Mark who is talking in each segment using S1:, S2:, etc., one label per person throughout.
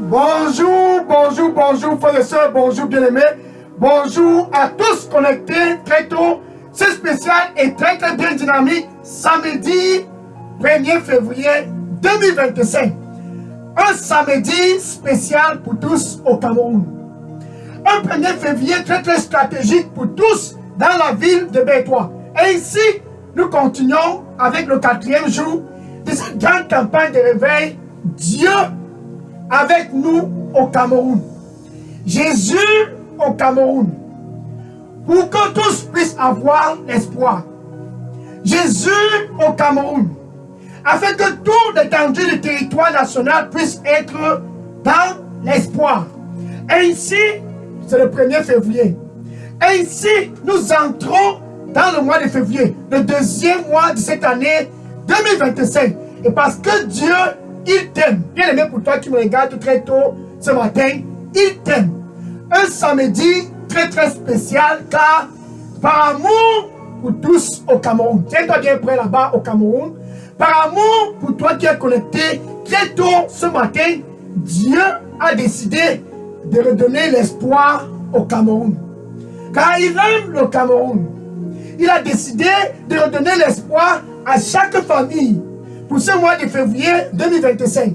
S1: Bonjour, bonjour, bonjour, frères et sœurs, bonjour, bien-aimés. Bonjour à tous connectés très tôt. C'est spécial et très bien dynamique. Samedi 1er février 2025. Un samedi spécial pour tous au Cameroun. Un 1er février très stratégique pour tous dans la ville de Bétois. Et ici, nous continuons avec le 4e jour de cette grande campagne de réveil. Dieu avec nous au Cameroun. Jésus au Cameroun. Pour que tous puissent avoir l'espoir. Jésus au Cameroun. Afin que toute l'étendue du territoire national puisse être dans l'espoir. Ainsi, c'est le 1er février. Ainsi, nous entrons dans le mois de février, le 2e mois de cette année 2025. Et parce que Dieu, il t'aime. Bien aimé pour toi qui me regarde très tôt ce matin, il t'aime. Un samedi très spécial car par amour pour tous au Cameroun. Tiens-toi bien près là-bas au Cameroun. Par amour pour toi qui es connecté très tôt ce matin, Dieu a décidé de redonner l'espoir au Cameroun. Car il aime le Cameroun. Il a décidé de redonner l'espoir à chaque famille pour ce mois de février 2025.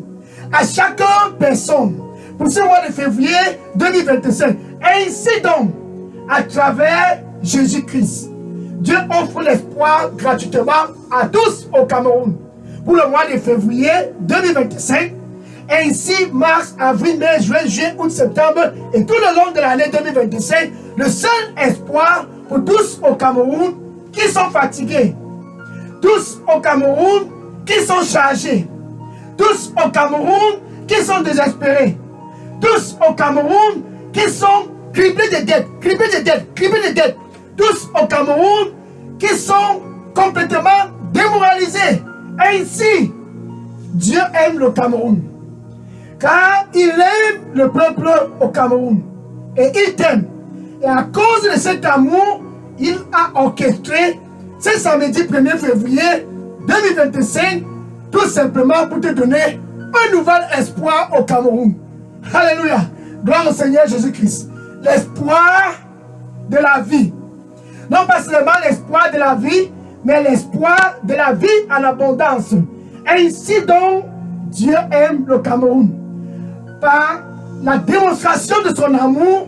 S1: À chaque personne pour ce mois de février 2025. Ainsi donc, à travers Jésus-Christ, Dieu offre l'espoir gratuitement à tous au Cameroun pour le mois de février 2025. Ainsi, mars, avril, mai, juin, juillet, août, septembre et tout le long de l'année 2025, le seul espoir pour tous au Cameroun qui sont fatigués, tous au Cameroun qui sont chargés, tous au Cameroun qui sont désespérés, tous au Cameroun qui sont criblés de dettes, tous au Cameroun qui sont complètement démoralisés. Ainsi, Dieu aime le Cameroun, car il aime le peuple au Cameroun, et il t'aime. Et à cause de cet amour, il a orchestré ce samedi 1er février 2025, tout simplement pour te donner un nouvel espoir au Cameroun. Alléluia. Gloire au Seigneur Jésus-Christ. L'espoir de la vie. Non pas seulement l'espoir de la vie, mais l'espoir de la vie en abondance. Ainsi donc, Dieu aime le Cameroun. Par la démonstration de son amour,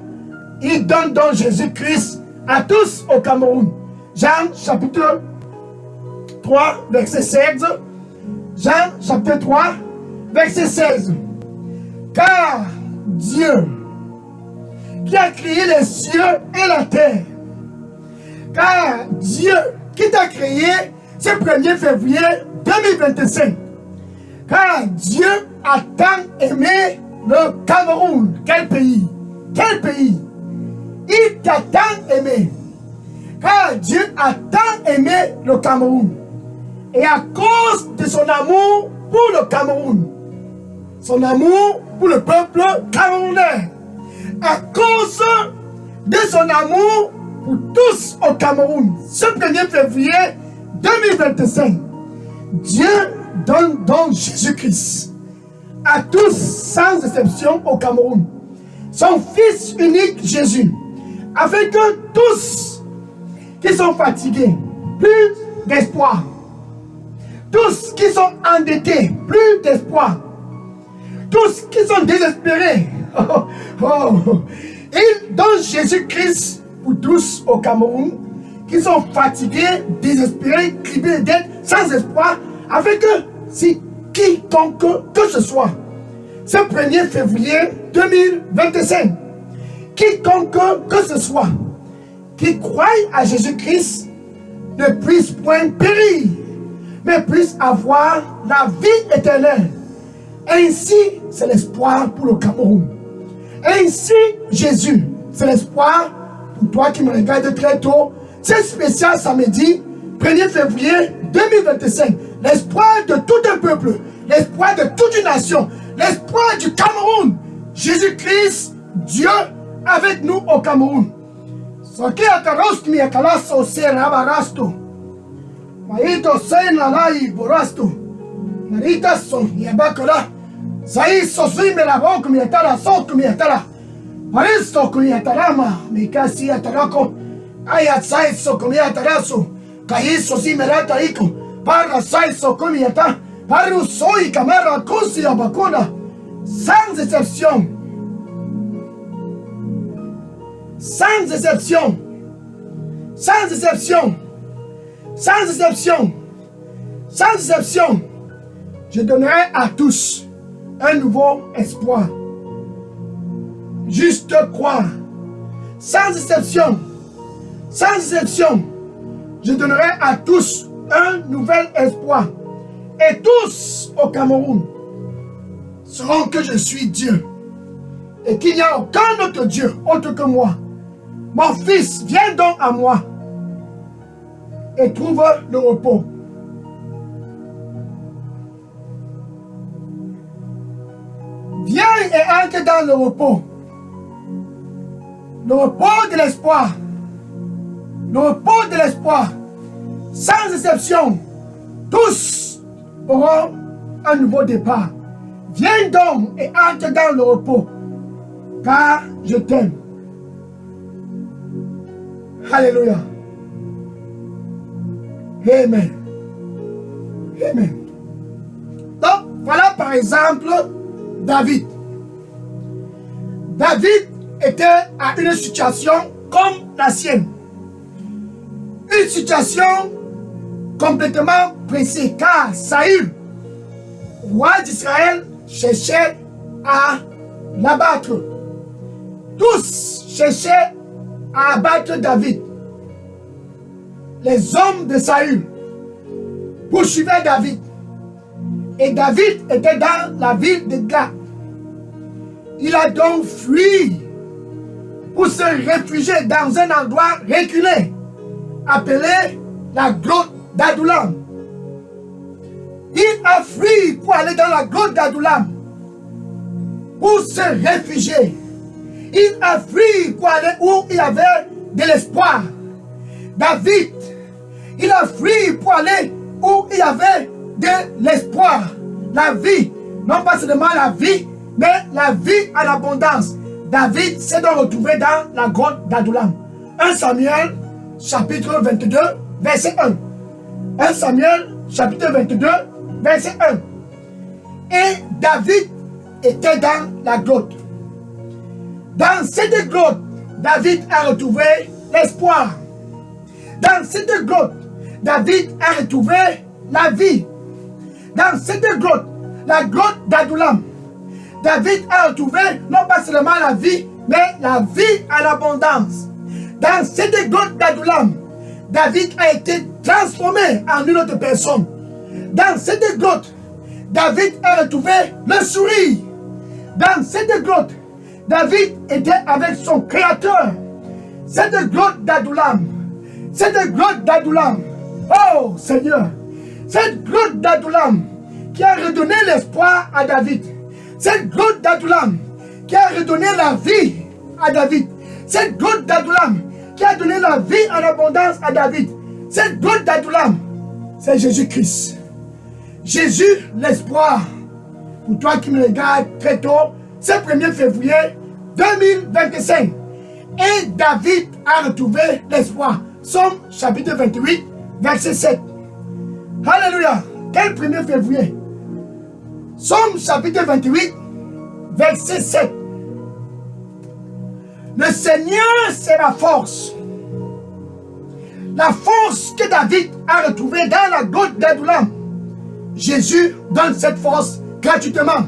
S1: il donne donc Jésus-Christ à tous au Cameroun. Jean chapitre 3, verset 16. Jean chapitre 3, verset 16. Car Dieu, qui a créé les cieux et la terre, car Dieu qui t'a créé ce 1er février 2025, car Dieu a tant aimé le Cameroun. Quel pays? Quel pays? Il t'a tant aimé, car Dieu a tant aimé le Cameroun. Et à cause de son amour pour le Cameroun, son amour pour le peuple camerounais, à cause de son amour pour tous au Cameroun, ce 1er février 2025, Dieu donne donc Jésus-Christ à tous sans exception au Cameroun, son Fils unique Jésus, afin que tous qui sont fatigués, plus d'espoir, tous qui sont endettés, plus d'espoir, tous qui sont désespérés, il donne Jésus-Christ pour tous au Cameroun, qui sont fatigués, désespérés, criblés de dettes, sans espoir, afin que si quiconque que ce soit, ce 1er février 2025, quiconque que ce soit, qui croit à Jésus-Christ, ne puisse point périr, mais puisse avoir la vie éternelle. Ainsi, c'est l'espoir pour le Cameroun. Ainsi, Jésus, c'est l'espoir pour toi qui me regarde très tôt. C'est spécial samedi 1er février 2025. L'espoir de tout un peuple, l'espoir de toute une nation, l'espoir du Cameroun. Jésus-Christ, Dieu avec nous au Cameroun. Soki akarost mi akalaso sera barasto. Maito sena lai borasto. Narita son yabakara. Zai sosui me la boca mi atala soto mi atala. Maristo con mi atalama mi casi atalako. Aya sai so con mi atarasu. Kaiso si me rata iko. Para sai so con mi ata. Paru soy camera kusi abakuna. Sans exception. Sans exception. Sans exception. Sans exception. Sans exception. Je donnerai à tous un nouveau espoir. Juste croire. Sans exception. Sans exception. Je donnerai à tous un nouvel espoir. Et tous au Cameroun sauront que je suis Dieu. Et qu'il n'y a aucun autre Dieu autre que moi. Mon fils, viens donc à moi. Et trouve le repos. Viens et entre dans le repos. Le repos de l'espoir. Le repos de l'espoir. Sans exception. Tous auront un nouveau départ. Viens donc et entre dans le repos. Car je t'aime. Alléluia. Amen. Amen. Donc, voilà par exemple David. David était à une situation comme la sienne. Une situation complètement pressée car Saül, roi d'Israël, cherchait à l'abattre. Tous cherchaient à abattre David. Les hommes de Saül poursuivaient David. Et David était dans la ville de Gath. Il a donc fui pour se réfugier dans un endroit reculé, appelé la grotte d'Adullam. Il a fui pour aller dans la grotte d'Adullam, pour se réfugier. Il a fui pour aller où il y avait de l'espoir. David, il a fui pour aller où il y avait de l'espoir. La vie, non pas seulement la vie, mais la vie en abondance. David s'est donc retrouvé dans la grotte d'Adullam. 1 Samuel, chapitre 22, verset 1. 1 Samuel, chapitre 22, verset 1. Et David était dans la grotte. Dans cette grotte, David a retrouvé l'espoir. Dans cette grotte, David a retrouvé la vie. Dans cette grotte, la grotte d'Adullam, David a retrouvé non pas seulement la vie, mais la vie en abondance. Dans cette grotte d'Adullam, David a été transformé en une autre personne. Dans cette grotte, David a retrouvé le sourire. Dans cette grotte, David était avec son Créateur. Cette grotte d'Adullam, cette grotte d'Adullam, oh Seigneur, cette grotte d'Adullam qui a redonné l'espoir à David. Cette grotte d'Adullam qui a redonné la vie à David. Cette grotte d'Adullam qui a donné la vie en abondance à David. Cette grotte d'Adullam, c'est Jésus-Christ. Jésus, l'espoir. Pour toi qui me regardes très tôt, c'est 1er février 2025. Et David a retrouvé l'espoir. Somme chapitre 28, verset 7. Alléluia. Quel 1er février? Somme chapitre 28, verset 7. Le Seigneur, c'est ma force. La force que David a retrouvée dans la grotte d'Adullam. Jésus donne cette force gratuitement.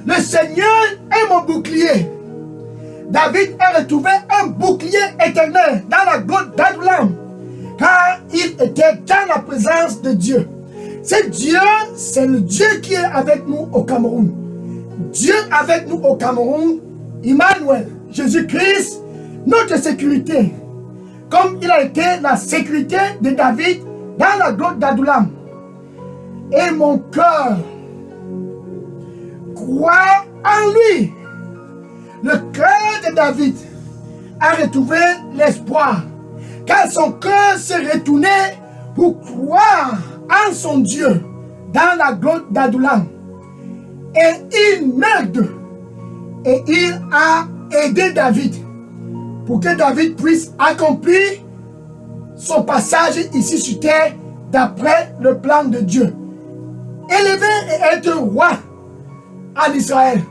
S1: Le Seigneur est mon bouclier. David a retrouvé un bouclier éternel dans la grotte d'Adullam, car il était dans la présence de Dieu. C'est Dieu, c'est le Dieu qui est avec nous au Cameroun. Dieu avec nous au Cameroun, Emmanuel, Jésus-Christ, notre sécurité. Comme il a été la sécurité de David dans la grotte d'Adullam. Et mon cœur croit en lui. Le cœur de David a retrouvé l'espoir, car son cœur s'est retourné pour croire en son Dieu dans la grotte d'Adullam. Et il m'aide. Et il a aidé David pour que David puisse accomplir son passage ici sur terre d'après le plan de Dieu. Élever et être roi en Israël,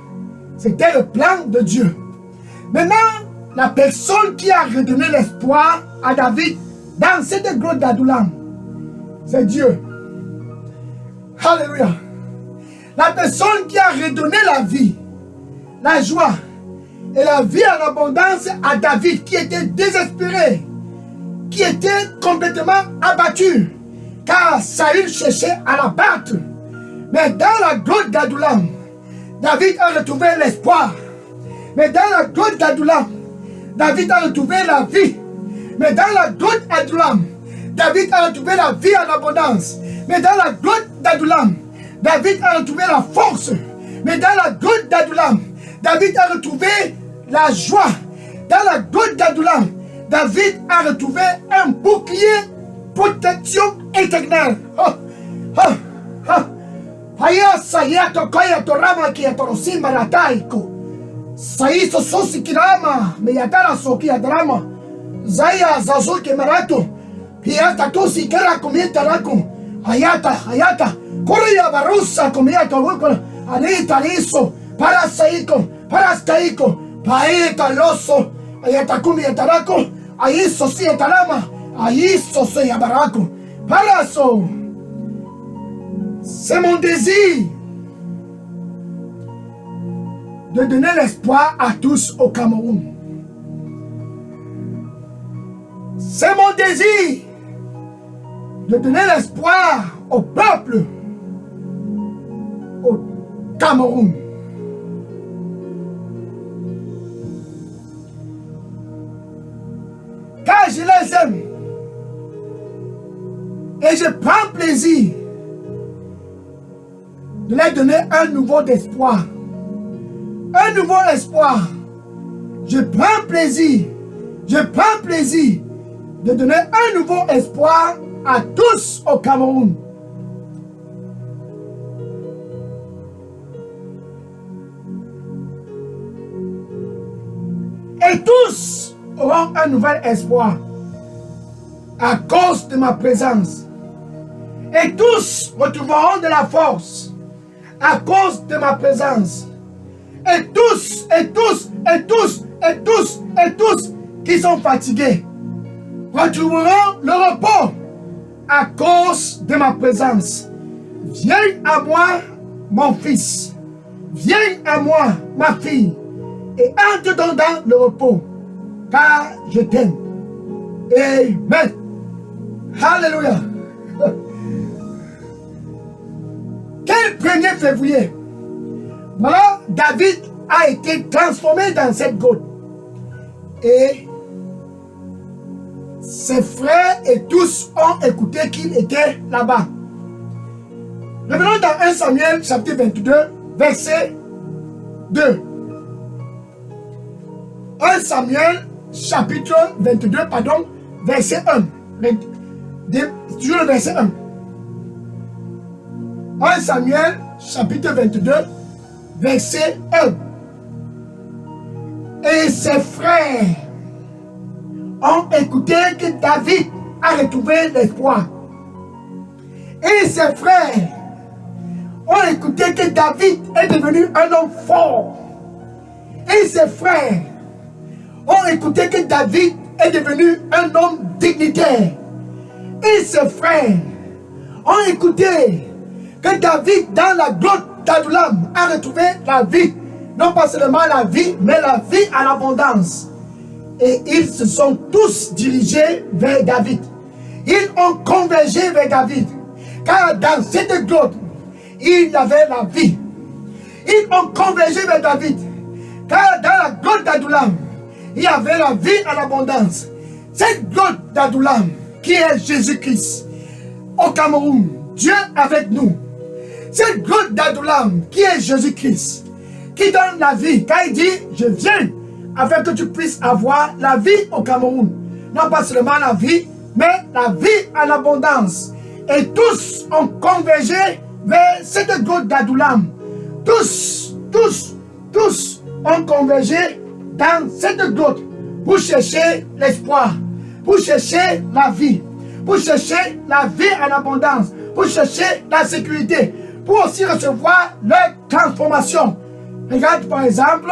S1: c'était le plan de Dieu. Maintenant, la personne qui a redonné l'espoir à David dans cette grotte d'Adullam, c'est Dieu. Alléluia. La personne qui a redonné la vie, la joie et la vie en abondance à David, qui était désespéré, qui était complètement abattu, car Saül cherchait à l'abattre. Mais dans la grotte d'Adullam, David a retrouvé l'espoir. Mais dans la grotte d'Adullam, David a retrouvé la vie. Mais dans la grotte d'Adullam, David a retrouvé la vie en abondance. Mais dans la grotte d'Adullam, David a retrouvé la force. Mais dans la grotte d'Adullam, David a retrouvé la joie. Dans la grotte d'Adullam, David a retrouvé un bouclier, protection éternelle. Saiso sosi kirama, meyatara soki adrama, Zaya zazuki marato, Piata tosi kera comieta raco, Hayata, Korea barusa comieta wukula, Anita liso, Parasaiko, Parastaiko, Paeta loso, Ayata comieta raco, Aiso si etarama, Aiso se abaraco, Paraso. C'est mon désir de donner l'espoir à tous au Cameroun. C'est mon désir de donner l'espoir au peuple au Cameroun. Car je les aime et je prends plaisir de leur donner un nouveau espoir. Un nouveau espoir. Je prends plaisir de donner un nouveau espoir à tous au Cameroun. Et tous auront un nouvel espoir à cause de ma présence. Et tous retrouveront de la force à cause de ma présence. Et tous qui sont fatigués retrouveront le repos à cause de ma présence. Viens à moi, mon fils. Viens à moi, ma fille. Et entre donc dans le repos, car je t'aime. Amen. Alléluia. Quel 1er février? Voilà, David a été transformé dans cette grotte. Et ses frères et tous ont écouté qu'il était là-bas. Revenons dans 1 Samuel chapitre 22, verset 2. 1 Samuel chapitre 22, pardon, verset 1. Toujours le verset 1. 1 Samuel chapitre 22, verset 1. Et ses frères ont écouté que David a retrouvé l'espoir. Et ses frères ont écouté que David est devenu un homme fort. Et ses frères ont écouté que David est devenu un homme dignitaire. Et ses frères ont écouté que David, dans la grotte d'Adullam, a retrouvé la vie. Non pas seulement la vie, mais la vie en abondance. Et ils se sont tous dirigés vers David. Ils ont convergé vers David. Car dans cette grotte, il y avait la vie. Ils ont convergé vers David. Car dans la grotte d'Adullam, il y avait la vie en abondance. Cette grotte d'Adullam, qui est Jésus-Christ, au Cameroun, Dieu avec nous. Cette grotte d'Adullam, qui est Jésus-Christ, qui donne la vie. Car il dit, je viens afin que tu puisses avoir la vie au Cameroun. Non pas seulement la vie, mais la vie en abondance. Et tous ont convergé vers cette grotte d'Adullam tous ont convergé dans cette grotte pour chercher l'espoir, pour chercher la vie, pour chercher la vie en abondance, pour chercher la sécurité, pour aussi recevoir leur transformation. Regarde par exemple,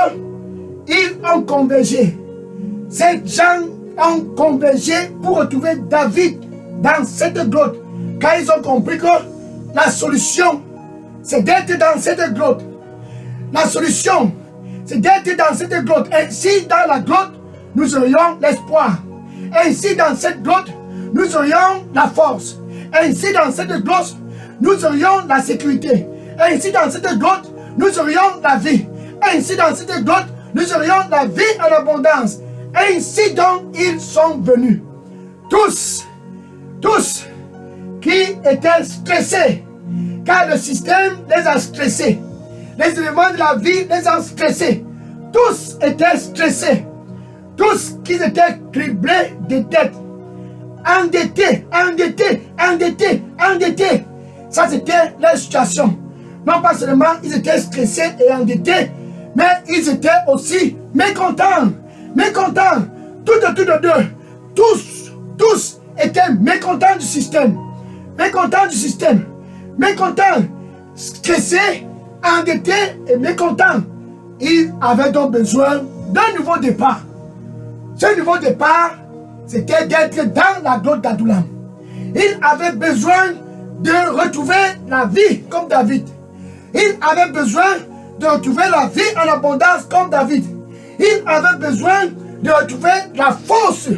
S1: ils ont convergé. Ces gens ont convergé pour retrouver David dans cette grotte. Car ils ont compris que la solution, c'est d'être dans cette grotte. La solution, c'est d'être dans cette grotte. Ainsi, dans la grotte, nous aurions l'espoir. Ainsi, dans cette grotte, nous aurions la force. Ainsi, dans cette grotte, nous aurions la sécurité. Ainsi, dans cette grotte, nous aurions la vie. Ainsi, dans cette grotte, nous aurions la vie en abondance. Ainsi donc, ils sont venus. Tous qui étaient stressés, car le système les a stressés. Les éléments de la vie les ont stressés. Tous étaient stressés. Tous qui étaient criblés de dettes. Endettés. Ça, c'était leur situation. Non pas seulement ils étaient stressés et endettés, mais ils étaient aussi mécontents. Tous étaient mécontents du système. Mécontents, stressés, endettés et mécontents. Ils avaient donc besoin d'un nouveau départ. Ce nouveau départ, c'était d'être dans la grotte d'Adullam. Ils avaient besoin de retrouver la vie comme David. Ils avaient besoin de retrouver la vie en abondance comme David. Ils avaient besoin de retrouver la force.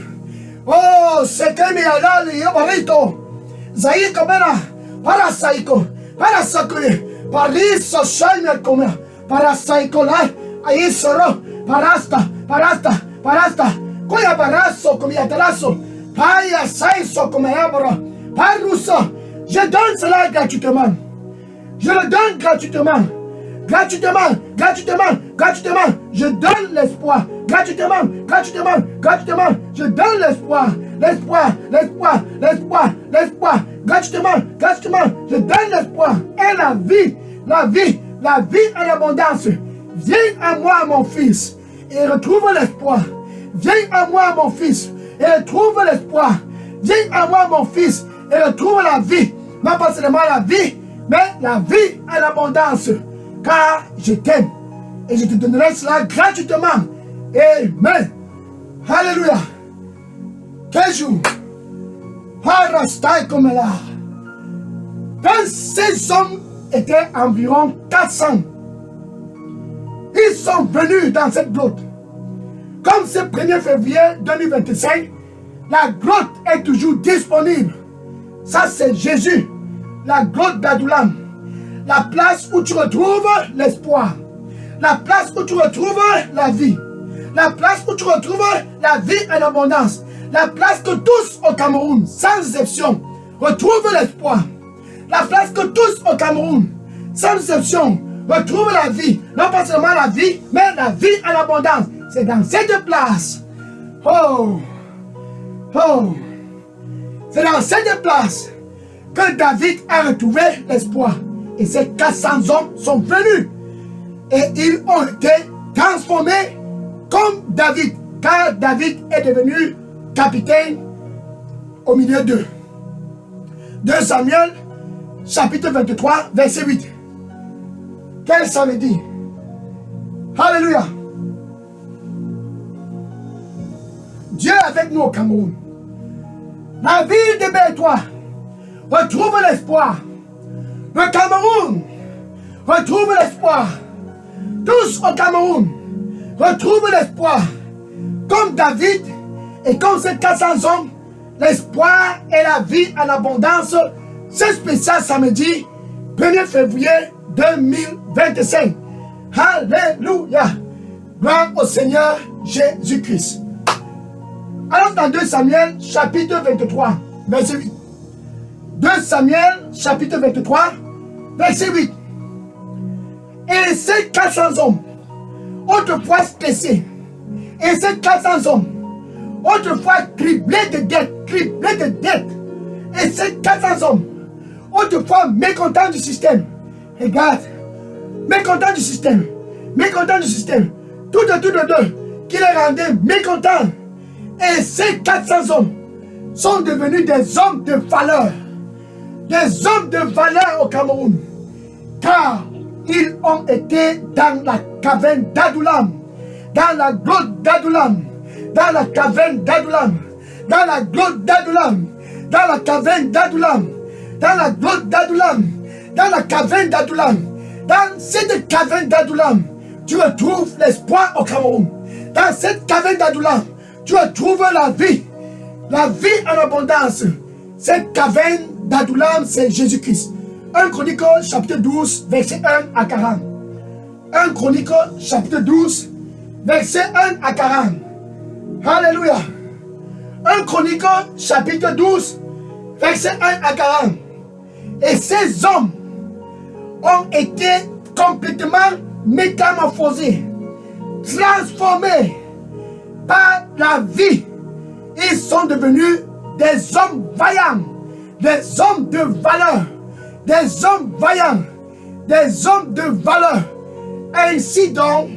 S1: Oh, c'est que mi barito. Zaï komena, para saiko, para sakule, paris social me komena, para saiko la, aïe soro, parasta. Koya barasso comme yatarasso, paya saiso comme yabra, paruso. Je donne cela gratuitement. Je le donne gratuitement. Je donne l'espoir. Gratuitement. Je donne l'espoir. L'espoir. Gratuitement. Je donne l'espoir. Et la vie en abondance. Viens à moi, mon fils, et retrouve l'espoir. Viens à moi, mon fils, et retrouve l'espoir. Viens à moi, mon fils, et retrouve la vie. Non pas seulement la vie, mais la vie en abondance. Car je t'aime. Et je te donnerai cela gratuitement. Amen. Alléluia. Quel jour. Parastai comme là. Quand ces hommes étaient environ 400, ils sont venus dans cette grotte. Comme ce 1er février 2025, la grotte est toujours disponible. Ça, c'est Jésus, la grotte d'Adullam. La place où tu retrouves l'espoir. La place où tu retrouves la vie. La place où tu retrouves la vie en abondance. La place que tous au Cameroun, sans exception, retrouvent l'espoir. La place que tous au Cameroun, sans exception, retrouvent la vie. Non pas seulement la vie, mais la vie en abondance. C'est dans cette place. C'est dans cette place que David a retrouvé l'espoir. Et ces 400 hommes sont venus. Et ils ont été transformés comme David. Car David est devenu capitaine au milieu d'eux. 2 Samuel, chapitre 23, verset 8. Quel ça veut dire? Alléluia. Dieu est avec nous au Cameroun. La ville de Bétois retrouve l'espoir. Le Cameroun retrouve l'espoir. Tous au Cameroun retrouvent l'espoir. Comme David et comme ces 400 hommes, l'espoir et la vie en abondance. C'est spécial samedi 1er février 2025. Alléluia. Gloire au Seigneur Jésus-Christ. Alors dans 2 Samuel chapitre 23, verset 8. 2 Samuel chapitre 23, verset 8. Et ces 400 hommes, autrefois stressés, et ces 400 hommes, autrefois criblés de dettes, et ces 400 hommes, autrefois mécontents du système, regarde, mécontents du système, tout de deux, qui les rendaient mécontents. Et ces 400 hommes sont devenus des hommes de valeur. Des hommes de valeur au Cameroun. Car ils ont été dans la caverne d'Adoulam. Dans la grotte d'Adoulam. Dans la caverne d'Adoulam. Dans la grotte d'Adoulam. Dans la caverne d'Adoulam. Dans la grotte d'Adoulam. Dans la caverne d'Adoulam. Dans cette caverne d'Adoulam, tu retrouves l'espoir au Cameroun. Dans cette caverne d'Adoulam, tu retrouves la vie en abondance. Cette caverne d'Adoulam, c'est Jésus-Christ. 1 Chronique chapitre 12, verset 1 à 40. 1 Chronique chapitre 12, verset 1 à 40. Alléluia. 1 Chronique chapitre 12, verset 1 à 40. Et ces hommes ont été complètement métamorphosés, transformés par la vie. Ils sont devenus des hommes vaillants, des hommes de valeur, des hommes vaillants, des hommes de valeur. Ainsi donc,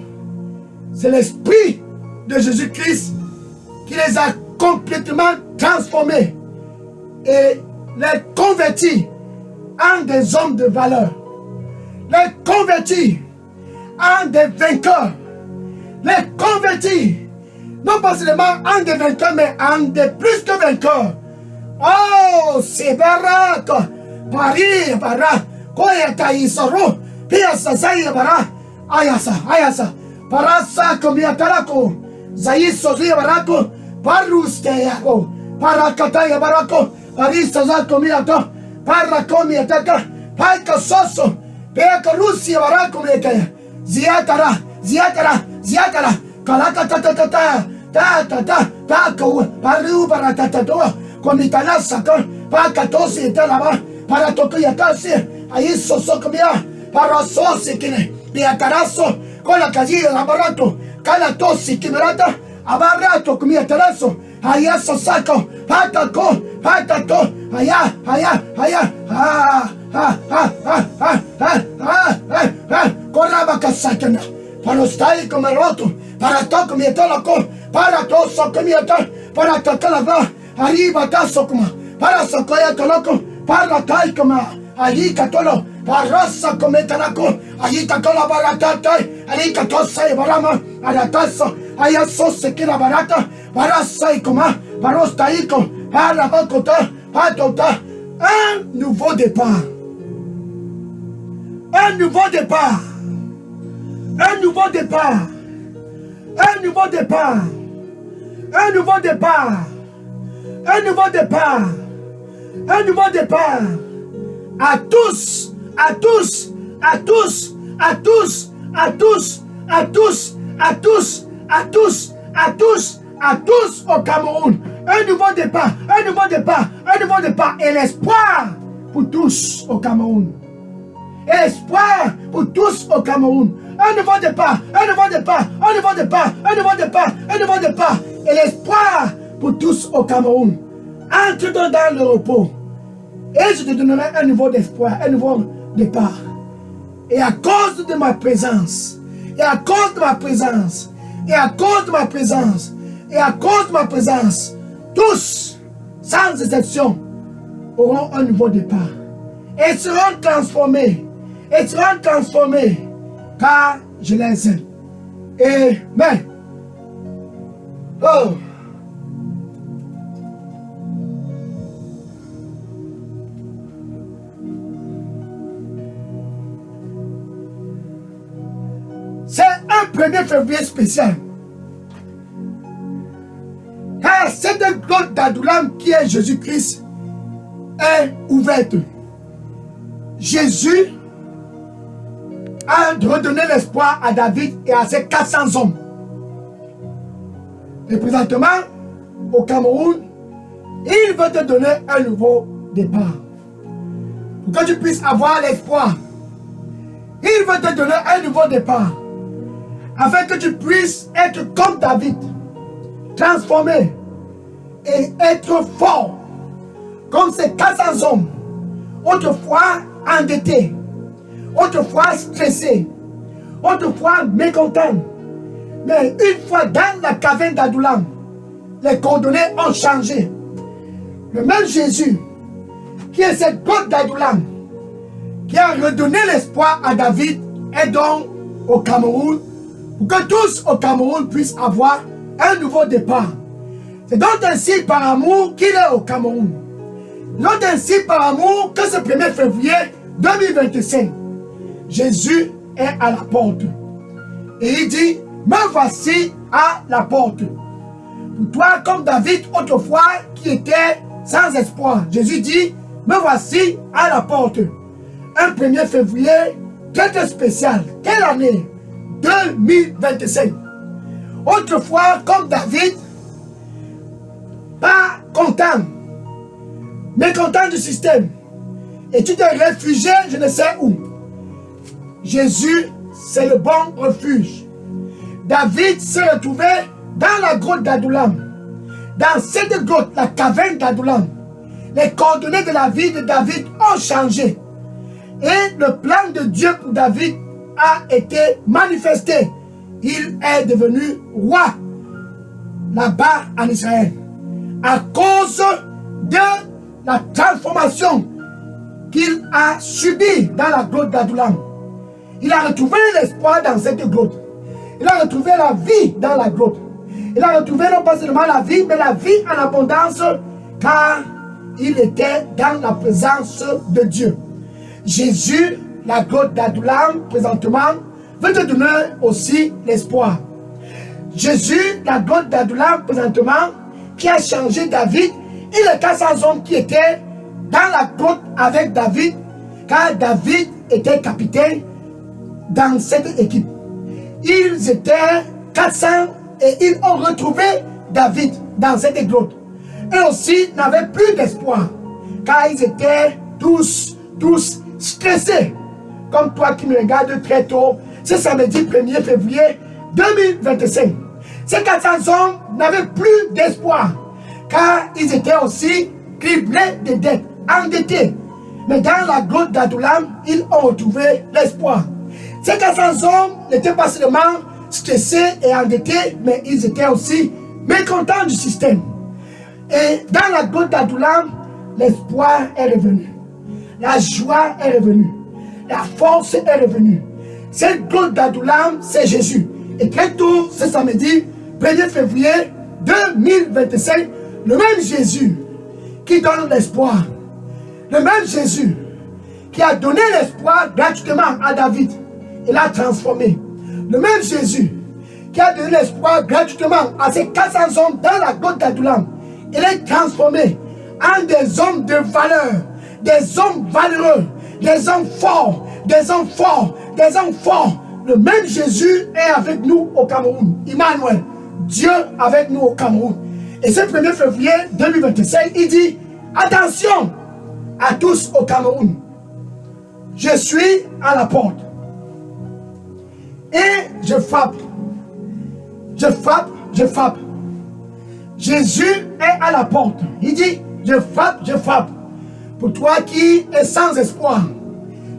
S1: c'est l'Esprit de Jésus-Christ qui les a complètement transformés et les convertis en des hommes de valeur, les convertis en des vainqueurs, les convertis non pas seulement en des vainqueurs, mais en des plus que vainqueurs. Oh, c'est barak, Paris, barak, Koyata Isoro, Piasa Zayabara, Ayasa, Parasa Komiatarako, Zaisozi Barako, Parusteako, Parakataya Barako, Parisa Komiato, Parakomiataka, Paika Soso, Peka Rusia Barako Mekaya, Ziatara, Kalakata, Paco, Paru Baratatoa, Comitana Saka, Pacatosi, Talaba, Paratoyatasi, Aiso Socomia, Parasosi, Piataraso, con la casilla de Abarato, Calatosi, Kimerata, Abarato, Comiataraso, Ayaso Saco, Pataco, Aya, Corraba Casacana, Parostai como roto, para toco mi toloco, para toso comieta, para tocar arriba tazo como, para socoya toloco, para tai como, allí catolo, para rosa cometanaco, allí catola baratata, allí catosa y barama, aratazo, allá sose que la barata, para sai como, para ostaico, para bacota, para tota, un nouveau départ. Un nouveau départ. Un nouveau départ. Un nouveau départ. Un nouveau départ. Un nouveau départ. Un nouveau départ. À tous, à tous, à tous, à tous, à tous, à tous, à tous, à tous, à tous, à tous au Cameroun. Un nouveau départ. Un nouveau départ. Un nouveau départ. Et l'espoir pour tous au Cameroun. Espoir pour tous au Cameroun. Un nouveau départ, un nouveau départ, un nouveau départ, un nouveau départ, un nouveau départ. Et l'espoir pour tous au Cameroun. Entre dans le repos. Et je te donnerai un nouveau espoir, un nouveau départ. Et à cause de ma présence, et à cause de ma présence, et à cause de ma présence, et à cause de ma présence, tous, sans exception, auront un nouveau départ. Et seront transformés. Et seront transformés. Car je les aime. Amen. Oh. C'est un 1er février spécial. Car cette grotte d'Adoulam qui est Jésus-Christ est ouverte. Jésus a redonné l'espoir à David et à ses 400 hommes. Et présentement, au Cameroun, il veut te donner un nouveau départ. Pour que tu puisses avoir l'espoir. Il veut te donner un nouveau départ. Afin que tu puisses être comme David. Transformé. Et être fort. Comme ces 400 hommes. Autrefois endettés. Autrefois stressés, autrefois mécontents. Mais une fois dans la caverne d'Adullam, les coordonnées ont changé. Le même Jésus, qui est cette côte d'Adullam, qui a redonné l'espoir à David, est donc au Cameroun, pour que tous au Cameroun puissent avoir un nouveau départ. C'est donc ainsi par amour qu'il est au Cameroun. Donc ainsi par amour que ce 1er février 2025, Jésus est à la porte. Et il dit, me voici à la porte. Pour toi comme David autrefois qui était sans espoir, Jésus dit, me voici à la porte. Un 1er février très spécial. Quelle année? 2025. Autrefois comme David, pas content, mécontent du système, et tu t'es réfugié je ne sais où. Jésus, c'est le bon refuge. David s'est retrouvé dans la grotte d'Adullam. Dans cette grotte, la caverne d'Adullam, les coordonnées de la vie de David ont changé. Et le plan de Dieu pour David a été manifesté. Il est devenu roi là-bas en Israël. À cause de la transformation qu'il a subie dans la grotte d'Adullam. Il a retrouvé l'espoir dans cette grotte. Il a retrouvé la vie dans la grotte. Il a retrouvé non pas seulement la vie, mais la vie en abondance, car il était dans la présence de Dieu. Jésus, la grotte d'Adullam, présentement, veut te donner aussi l'espoir. Jésus, la grotte d'Adullam, présentement, qui a changé David, il est 400 hommes qui étaient dans la grotte avec David, car David était capitaine dans cette équipe. Ils étaient 400 et ils ont retrouvé David dans cette grotte. Eux aussi n'avaient plus d'espoir, car ils étaient tous stressés. Comme toi qui me regardes très tôt, ce samedi 1er février 2025. Ces 400 hommes n'avaient plus d'espoir, car ils étaient aussi criblés de dettes, endettés. Mais dans la grotte d'Adullam, ils ont retrouvé l'espoir. Ces 400 hommes n'étaient pas seulement stressés et endettés, mais ils étaient aussi mécontents du système. Et dans la grotte d'Adullam, l'espoir est revenu. La joie est revenue. La force est revenue. Cette grotte d'Adullam, c'est Jésus. Et très tôt, ce samedi, 1er février 2025, le même Jésus qui donne l'espoir, le même Jésus qui a donné l'espoir gratuitement à David, il a transformé. Le même Jésus qui a donné l'espoir gratuitement à ces 400 hommes dans la grotte d'Adullam, il est transformé en des hommes de valeur, des hommes valeureux, des hommes forts, des hommes forts, des hommes forts. Le même Jésus est avec nous au Cameroun. Emmanuel, Dieu avec nous au Cameroun. Et ce 1er février 2025, il dit, attention à tous au Cameroun. Je suis à la porte. Et je frappe. Je frappe, je frappe. Jésus est à la porte. Il dit, je frappe, je frappe. Pour toi qui es sans espoir,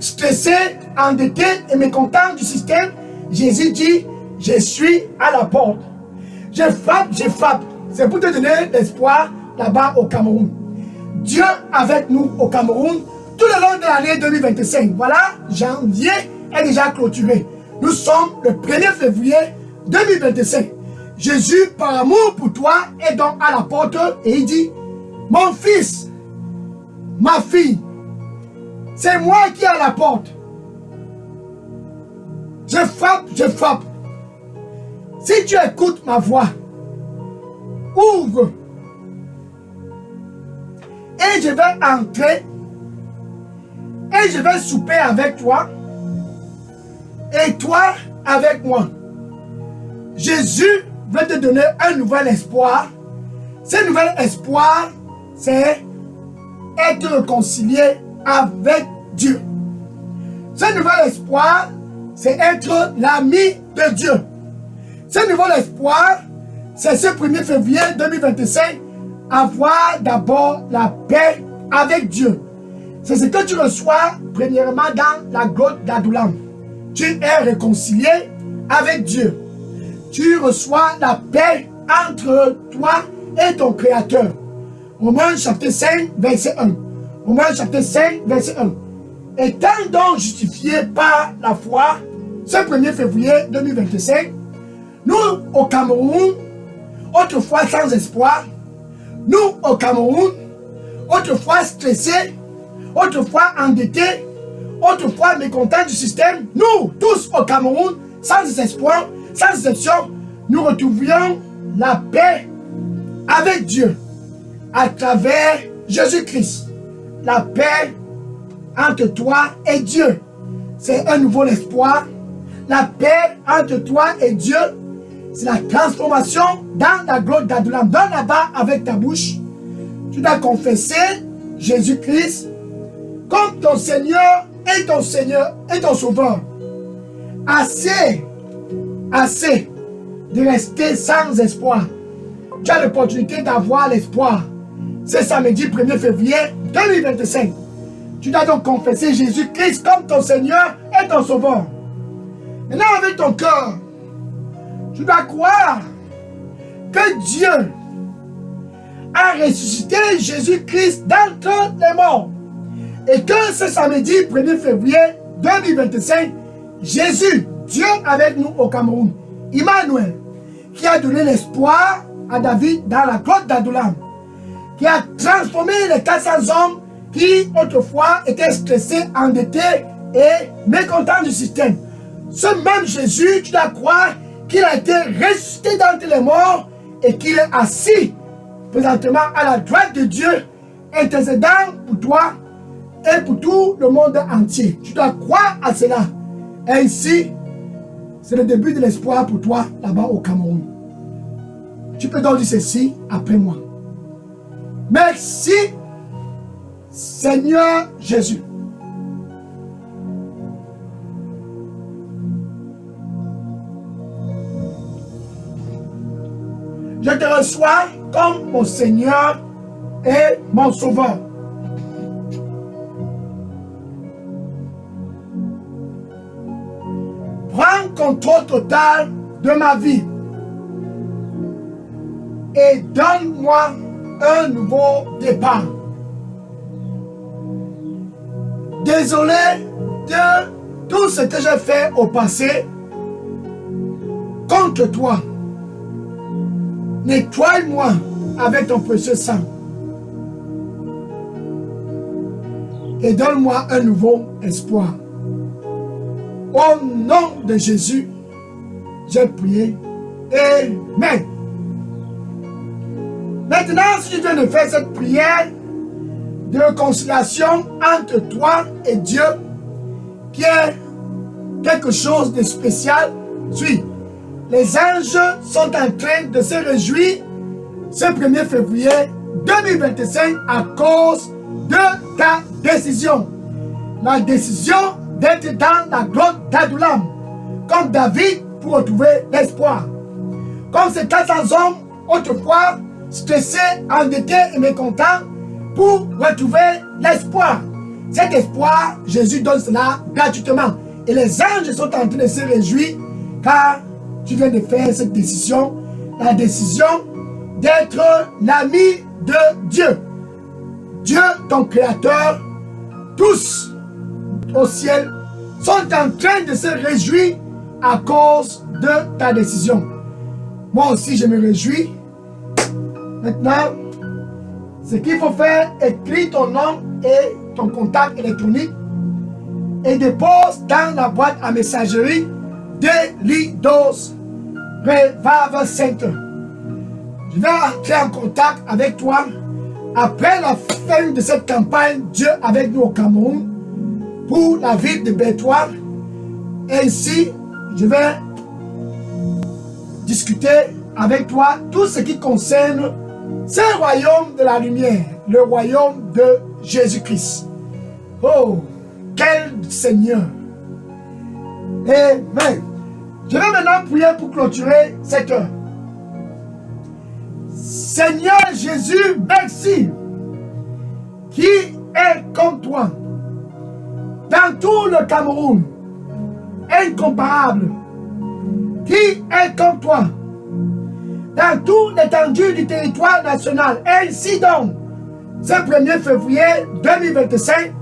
S1: stressé, endetté et mécontent du système, Jésus dit, je suis à la porte. Je frappe, je frappe. C'est pour te donner l'espoir là-bas au Cameroun. Dieu avec nous au Cameroun tout le long de l'année 2025. Voilà, janvier est déjà clôturé. Nous sommes le 1er février 2025. Jésus, par amour pour toi, est donc à la porte et il dit, mon fils, ma fille, c'est moi qui est à la porte. Je frappe, je frappe. Si tu écoutes ma voix, ouvre. Et je vais entrer. Et je vais souper avec toi. Et toi avec moi. Jésus veut te donner un nouvel espoir. Ce nouvel espoir, c'est être réconcilié avec Dieu. Ce nouvel espoir, c'est être l'ami de Dieu. Ce nouvel espoir, c'est ce 1er février 2025, avoir d'abord la paix avec Dieu. C'est ce que tu reçois premièrement dans la grotte d'Adullam. tu es réconcilié avec Dieu. Tu reçois la paix entre toi et ton Créateur. Romains chapitre 5, verset 1. Romains chapitre 5, verset 1. Étant donc justifiés par la foi, ce 1er février 2025, nous au Cameroun, autrefois sans espoir, nous au Cameroun, autrefois stressés, autrefois endettés, autrefois mécontents du système, nous tous au Cameroun, sans espoir, sans exception, nous retrouvions la paix avec Dieu à travers Jésus-Christ. La paix entre toi et Dieu. C'est un nouveau espoir. La paix entre toi et Dieu, c'est la transformation dans la gloire d'Adulam. Donne là-bas avec ta bouche. Tu dois confesser Jésus-Christ comme ton Seigneur et ton Sauveur. Assez de rester sans espoir. Tu as l'opportunité d'avoir l'espoir. C'est samedi 1er février 2025. Tu dois donc confesser Jésus-Christ comme ton Seigneur et ton Sauveur. Maintenant, avec ton cœur, tu dois croire que Dieu a ressuscité Jésus-Christ d'entre les morts. Et que ce samedi 1er février 2025, Jésus, Dieu avec nous au Cameroun, Emmanuel, qui a donné l'espoir à David dans la grotte d'Adulam, qui a transformé les 400 hommes qui autrefois étaient stressés, endettés et mécontents du système. Ce même Jésus, tu dois croire qu'il a été ressuscité d'entre les morts et qu'il est assis présentement à la droite de Dieu, intercédant pour toi et pour tout le monde entier. Tu dois croire à cela. Ainsi, c'est le début de l'espoir pour toi là-bas au Cameroun. Tu peux donc dire ceci après moi. Merci, Seigneur Jésus. Je te reçois comme mon Seigneur et mon Sauveur. Prends contrôle total de ma vie et donne-moi un nouveau départ. Désolé de tout ce que j'ai fait au passé contre toi. Nettoie-moi avec ton précieux sang. Et donne-moi un nouveau espoir. Au nom de Jésus, j'ai prié. Amen. Maintenant, si tu viens de faire cette prière de réconciliation entre toi et Dieu, qui est quelque chose de spécial, suis. Les anges sont en train de se réjouir ce 1er février 2025 à cause de ta décision. La décision d'être dans la grotte d'Adulam, comme David pour retrouver l'espoir. Comme ces 400 hommes autrefois stressés, endettés et mécontents pour retrouver l'espoir. Cet espoir, Jésus donne cela gratuitement. Et les anges sont en train de se réjouir car tu viens de faire cette décision, la décision d'être l'ami de Dieu. Dieu, ton Créateur, tous au ciel sont en train de se réjouir à cause de ta décision. Moi aussi, je me réjouis. Maintenant, ce qu'il faut faire, écris ton nom et ton contact électronique et dépose dans la boîte à messagerie Delidos Revival Center. Je vais entrer en contact avec toi après la fin de cette campagne Dieu avec nous au Cameroun pour la ville de Bétoir. Ainsi, je vais discuter avec toi tout ce qui concerne ce royaume de la lumière, le royaume de Jésus-Christ. Oh, quel Seigneur! Amen. Je vais maintenant prier pour clôturer cette heure. Seigneur Jésus, merci. Qui est comme toi dans tout le Cameroun incomparable. Qui est comme toi? Dans toute l'étendue du territoire national. Ainsi donc, ce 1er février 2025,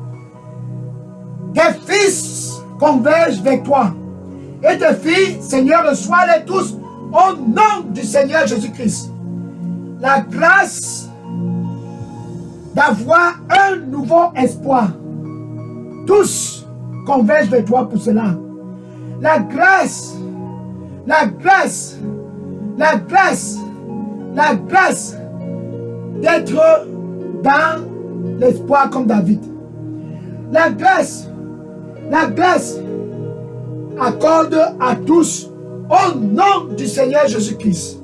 S1: tes fils convergent vers toi. Et tes filles, Seigneur, reçois-les tous au nom du Seigneur Jésus-Christ. La grâce d'avoir un nouveau espoir. Tous convergent vers toi pour cela. La grâce, la grâce, la grâce, la grâce d'être dans l'espoir comme David. La grâce accorde à tous au nom du Seigneur Jésus-Christ.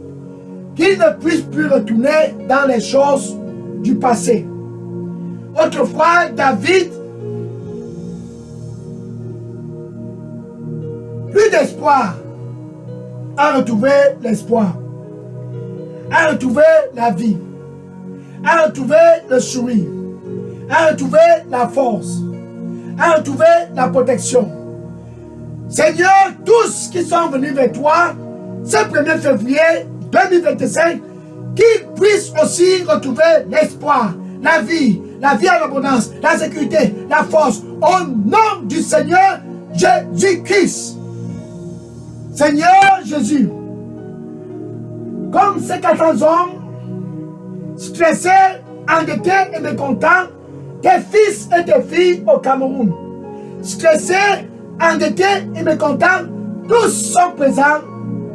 S1: Qu'ils ne puissent plus retourner dans les choses du passé. Autrefois, David, plus d'espoir, a retrouvé l'espoir, a retrouvé la vie, a retrouvé le sourire, a retrouvé la force, a retrouvé la protection. Seigneur, tous qui sont venus vers toi, ce 1er février 2025, qu'ils puissent aussi retrouver l'espoir, la vie en abondance, la sécurité, la force, au nom du Seigneur Jésus-Christ. Seigneur Jésus, comme ces 14 hommes, stressés, endettés et mécontents, tes fils et tes filles au Cameroun, stressés, endettés et mécontents, tous sont présents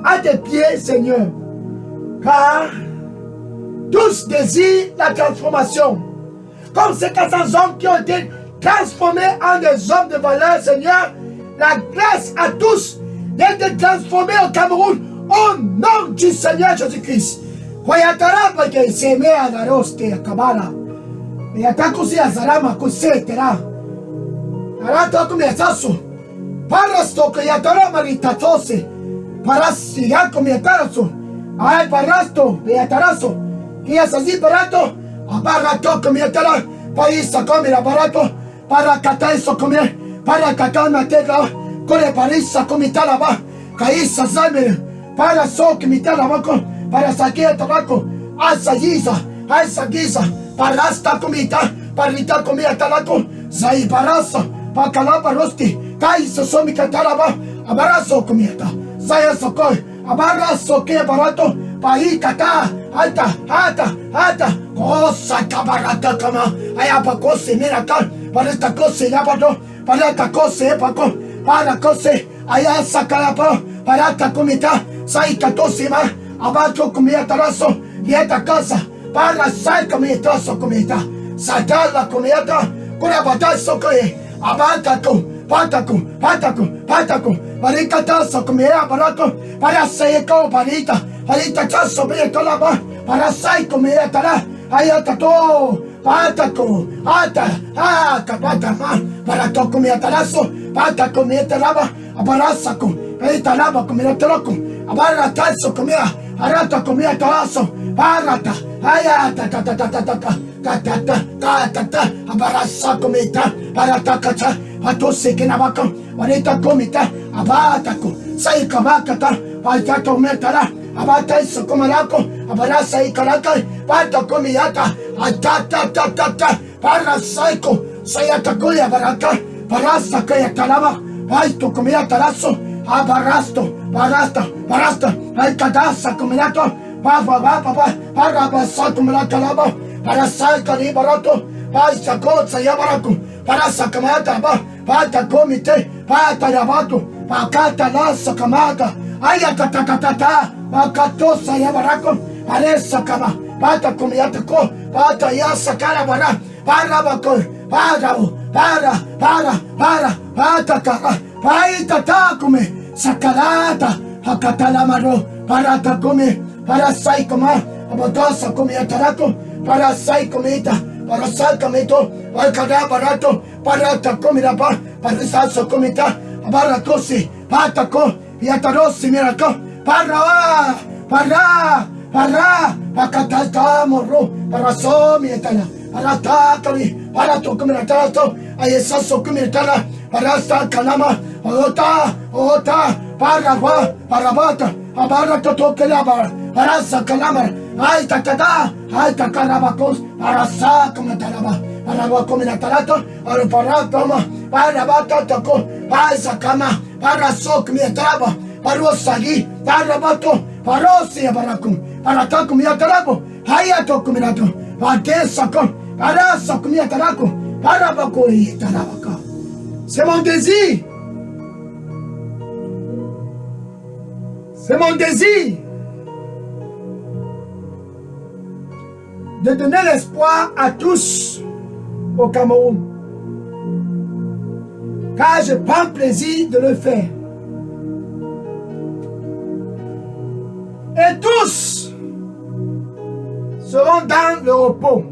S1: à tes pieds, Seigneur. Car tous désirent la transformation. Comme ces 400 hommes qui ont été transformés en des hommes de valeur, Seigneur, la grâce à tous d'être transformés au Cameroun au nom du Seigneur Jésus-Christ. Voyatara parce que c'est à la roste à Kabala. Et à ta cousin à Zarama, cousin Tera. Arata comme Yasasso. Parasto que Yatara Maritatose. Parasi Yakom Yataraso. Ay Parasto, Yataraso. Qui a saisi barato. Abarato comme Yatara. Païsa comme il a barato. Para Kataïso comme para Katana Tegra. Kore Parisa comme il là-bas. Kaïsa Zamir. Para so que mita la boca. Para saquear tabaco. Asa Giza. Asa Giza. Parasta comita. Parita comida talaco. Zai Parasa. Pacalapa rosti. Kaïsa somi katalaba. Abarazo comida. Zaya sokoi. Abarazo que barato. Paí kata. Ata. Cosa cabarata kama. Ayapa cose mirata. Para esta cosa yapato. Para esta cosa epaco. Para cose. Aya sakalapa. Para esta comita. Sai catosima. Abato comida tarazo. Y esta casa. Para sai comida comida. Satala comida. Cura batazo que. Abataco. Pataco. Paricatazo comida barato. Para seco parita. Parita caso bella tolaba. Para sai comida tara. Ayatato. Pataco. Patama. Para to comida tarazo. Pata comida taraba. Abarazaco. Perita lava comida troco. Abaratazo comida. Arata comida tarazo. Parata. Ayata. Abaraza comida. Parata. Atose que navaca. Varita comida. Abataco. Sai kabakata. Ayata metara. Abata isso comaraco. Abaraza y caraca. Pata comida. Atata. Para saico. Sayata coya barata. Parasta que yatalaba. Ay tu comida tarazo. Barasta. Ay cadasa cominato. Papa. Para pasar comida lava. Para sacar y barato. Ay sacoza y baraco. Para sacamata. Pata comite. Pata yabato. Pacata la sacamata. Ay atata. Pacatosa y baraco. Paresa cama. Pata comida co. Pata ya sacara bara. Para. Paita come. Sacarata. Hakatala maro. Para come. Para sai coma. Abotosa come ataraco. Para sai comita. Para sai comito. Alcada barato. Para comida. Para salsa comita. Baratosi. Pataco. Yatarosi miraco. Para. Pakatata morro. Para somi etana. Para takami. Para to comida tato. Ayesaso comida. Para sa kalama. Ota, Ota, Paraba, Parabata, Abarata Tokelaba, Arasa Kalama, Ay Takada, Ay Takarabakos, Arasa Kamataraba, Arabakominatarato, Araparatoma, Arabata Tako, Ay Sakama, Arasok Miatraba, Arosagi, Arabato, Arosi Barakum, Aratakum Yatarabo, Hayatokuminato, Adesakon, Arasakum Yatarako, Arabako Yatarabaka. C'est mon désir. C'est mon désir de donner l'espoir à tous au Cameroun. Car je prends plaisir de le faire. Et tous seront dans le repos.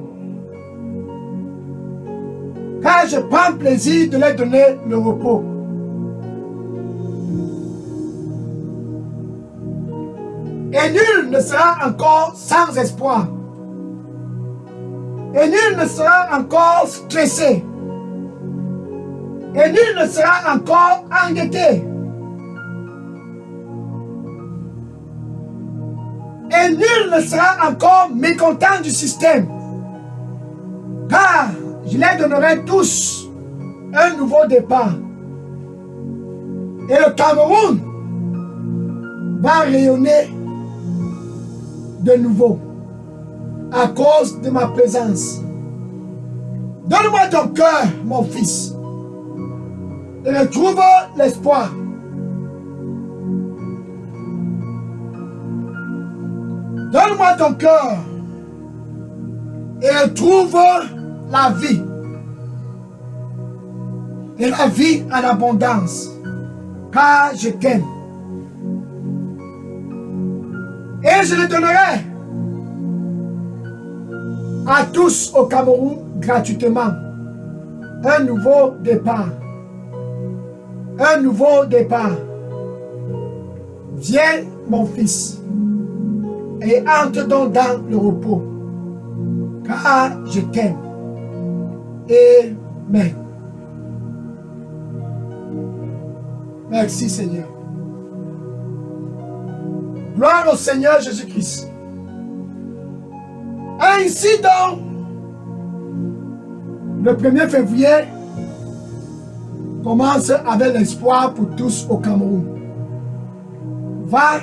S1: Car je prends plaisir de leur donner le repos. Et nul ne sera encore sans espoir. Et nul ne sera encore stressé. Et nul ne sera encore endetté. Et nul ne sera encore mécontent du système. Car je leur donnerai tous un nouveau départ. Et le Cameroun va rayonner de nouveau à cause de ma présence. Donne-moi ton cœur, mon fils, et retrouve l'espoir. Donne-moi ton cœur et retrouve la vie. Et la vie en abondance, car je t'aime. Et je le donnerai à tous au Cameroun gratuitement. Un nouveau départ. Un nouveau départ. Viens, mon fils, et entre donc dans le repos, car je t'aime. Amen. Merci Seigneur. Gloire au Seigneur Jésus-Christ. Ainsi donc, le 1er février commence avec l'espoir pour tous au Cameroun. Va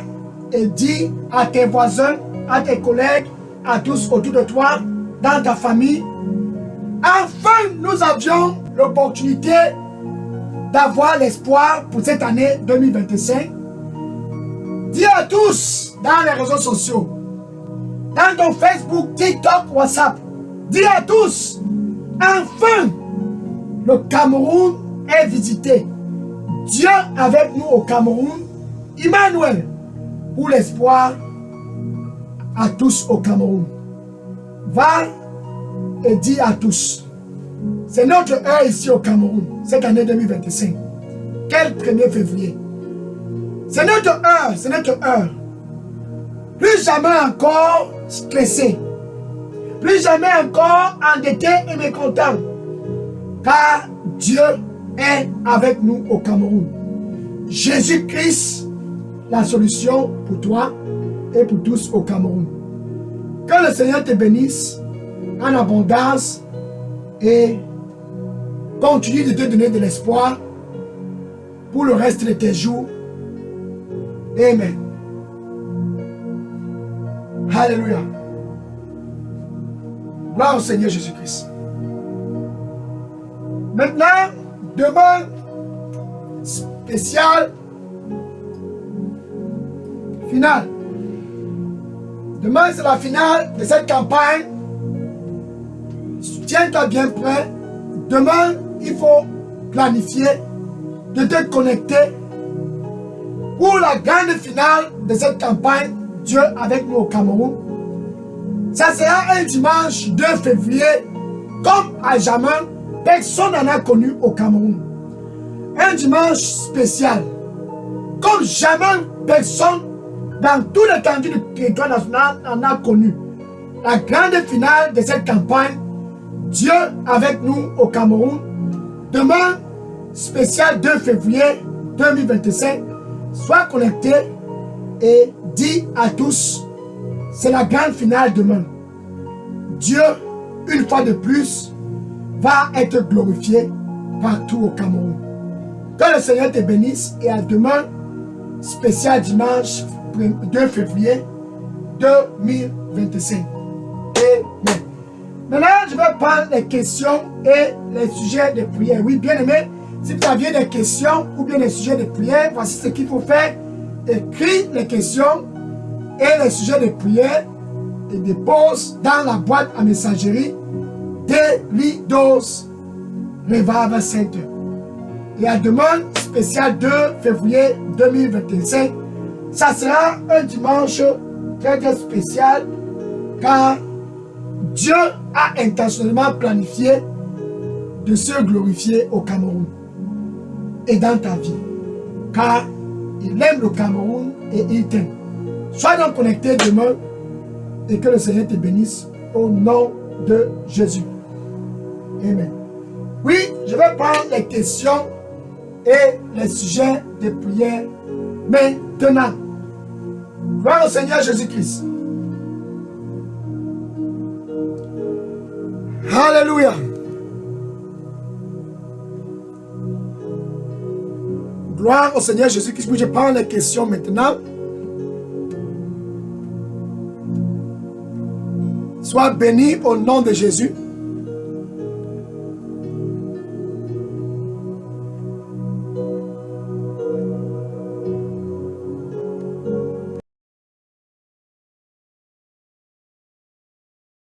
S1: et dis à tes voisins, à tes collègues, à tous autour de toi, dans ta famille, enfin nous avions l'opportunité d'avoir l'espoir pour cette année 2025. Dis à tous dans les réseaux sociaux, dans ton Facebook, TikTok, WhatsApp, dis à tous, enfin, le Cameroun est visité. Dieu avec nous au Cameroun, Emmanuel, pour l'espoir à tous au Cameroun. Va et dis à tous, c'est notre heure ici au Cameroun, cette année 2025. Quel 1er février? C'est notre heure, c'est notre heure. Plus jamais encore stressé. Plus jamais encore endetté et mécontent. Car Dieu est avec nous au Cameroun. Jésus-Christ, la solution pour toi et pour tous au Cameroun. Que le Seigneur te bénisse en abondance et continue de te donner de l'espoir pour le reste de tes jours. Amen. Alléluia. Gloire au Seigneur Jésus-Christ. Maintenant, demain, spécial, finale. Demain, c'est la finale de cette campagne. Tiens-toi bien prêt. Demain, il faut planifier de te connecter pour la grande finale de cette campagne, Dieu avec nous au Cameroun. Ça sera un dimanche 2 février, comme à jamais, personne n'en a connu au Cameroun. Un dimanche spécial, comme jamais personne dans tout l'étendue du territoire national n'en a connu. La grande finale de cette campagne, Dieu avec nous au Cameroun. Demain, spécial 2 février, 2025, sois connecté et dis à tous, c'est la grande finale demain. Dieu, une fois de plus, va être glorifié partout au Cameroun. Que le Seigneur te bénisse et à demain, spécial dimanche 2 février 2025. Amen. Maintenant, je vais prendre les questions et les sujets de prière. Oui, bien aimé, si vous aviez des questions ou bien des sujets de prière, voici ce qu'il faut faire. Écris les questions et les sujets de prière et dépose dans la boîte à messagerie Delidos Revival Center. Et à demain, spécial 2 février 2025, ça sera un dimanche très très spécial car Dieu a intentionnellement planifié de se glorifier au Cameroun et dans ta vie. Car il aime le Cameroun et il t'aime. Sois donc connecté demain et que le Seigneur te bénisse au nom de Jésus. Amen. Oui, je vais prendre les questions et les sujets de prière maintenant. Gloire au Seigneur Jésus-Christ. Alléluia. Gloire au Seigneur Jésus-Christ. Je prends les questions maintenant. Sois béni au nom de Jésus.